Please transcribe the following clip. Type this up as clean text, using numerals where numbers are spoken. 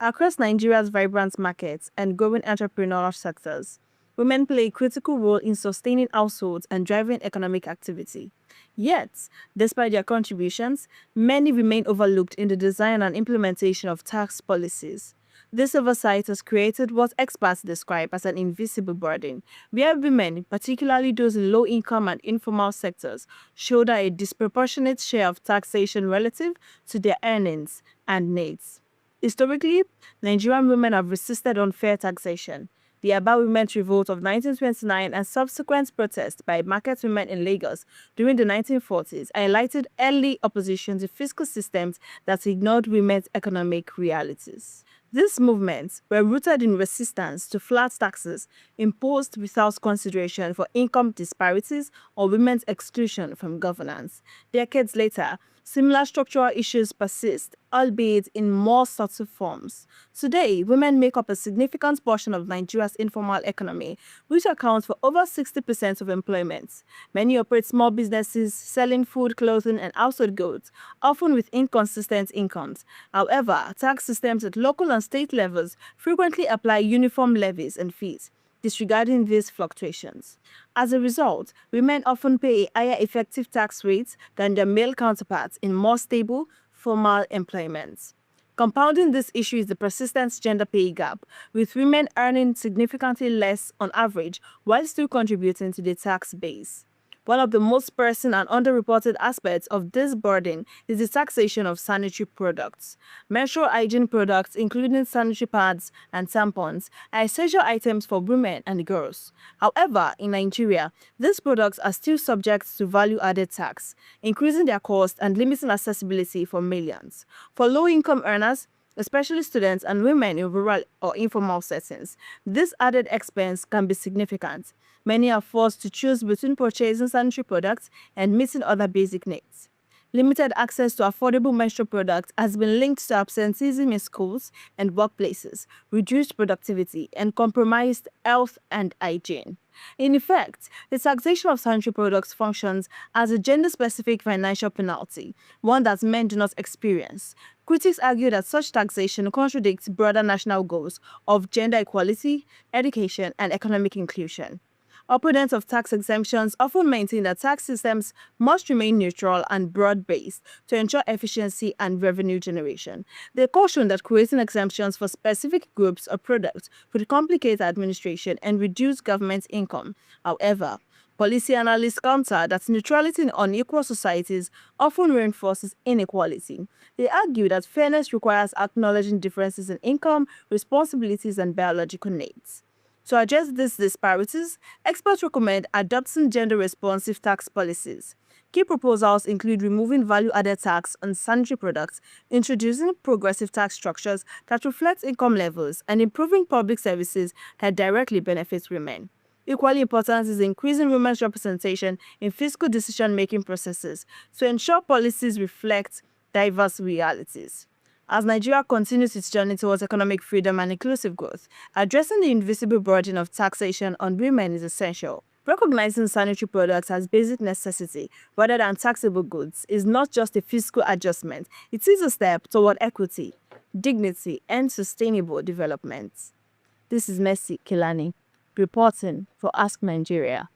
Across Nigeria's vibrant markets and growing entrepreneurial sectors, women play a critical role in sustaining households and driving economic activity. Yet, despite their contributions, many remain overlooked in the design and implementation of tax policies. This oversight has created what experts describe as an invisible burden, where women, particularly those in low-income and informal sectors, shoulder a disproportionate share of taxation relative to their earnings and needs. Historically, Nigerian women have resisted unfair taxation. The Aba Women's Revolt of 1929 and subsequent protests by market women in Lagos during the 1940s highlighted early opposition to fiscal systems that ignored women's economic realities. These movements were rooted in resistance to flat taxes imposed without consideration for income disparities or women's exclusion from governance. Decades later, similar structural issues persist, albeit in more subtle forms. Today, women make up a significant portion of Nigeria's informal economy, which accounts for over 60% of employment. Many operate small businesses selling food, clothing, and household goods, often with inconsistent incomes. However, tax systems at local and state levels frequently apply uniform levies and fees, disregarding these fluctuations. As a result, women often pay a higher effective tax rate than their male counterparts in more stable, formal employment. Compounding this issue is the persistent gender pay gap, with women earning significantly less on average while still contributing to the tax base. One of the most pressing and underreported aspects of this burden is the taxation of sanitary products. Menstrual hygiene products, including sanitary pads and tampons, are essential items for women and girls. However, in Nigeria, these products are still subject to value-added tax, increasing their cost and limiting accessibility for millions. For low-income earners, especially students and women in rural or informal settings, this added expense can be significant. Many are forced to choose between purchasing sanitary products and meeting other basic needs. Limited access to affordable menstrual products has been linked to absenteeism in schools and workplaces, reduced productivity, and compromised health and hygiene. In effect, the taxation of sanitary products functions as a gender-specific financial penalty, one that men do not experience. Critics argue that such taxation contradicts broader national goals of gender equality, education, and economic inclusion. Opponents of tax exemptions often maintain that tax systems must remain neutral and broad-based to ensure efficiency and revenue generation. They caution that creating exemptions for specific groups or products could complicate administration and reduce government income. However, policy analysts counter that neutrality in unequal societies often reinforces inequality. They argue that fairness requires acknowledging differences in income, responsibilities, and biological needs. To address these disparities, experts recommend adopting gender-responsive tax policies. Key proposals include removing value-added tax on sanitary products, introducing progressive tax structures that reflect income levels, and improving public services that directly benefit women. Equally important is increasing women's representation in fiscal decision-making processes to ensure policies reflect diverse realities. As Nigeria continues its journey towards economic freedom and inclusive growth, addressing the invisible burden of taxation on women is essential. Recognizing sanitary products as basic necessity rather than taxable goods is not just a fiscal adjustment, it is a step toward equity, dignity, and sustainable development. This is Mercy Kilani, reporting for Ask Nigeria.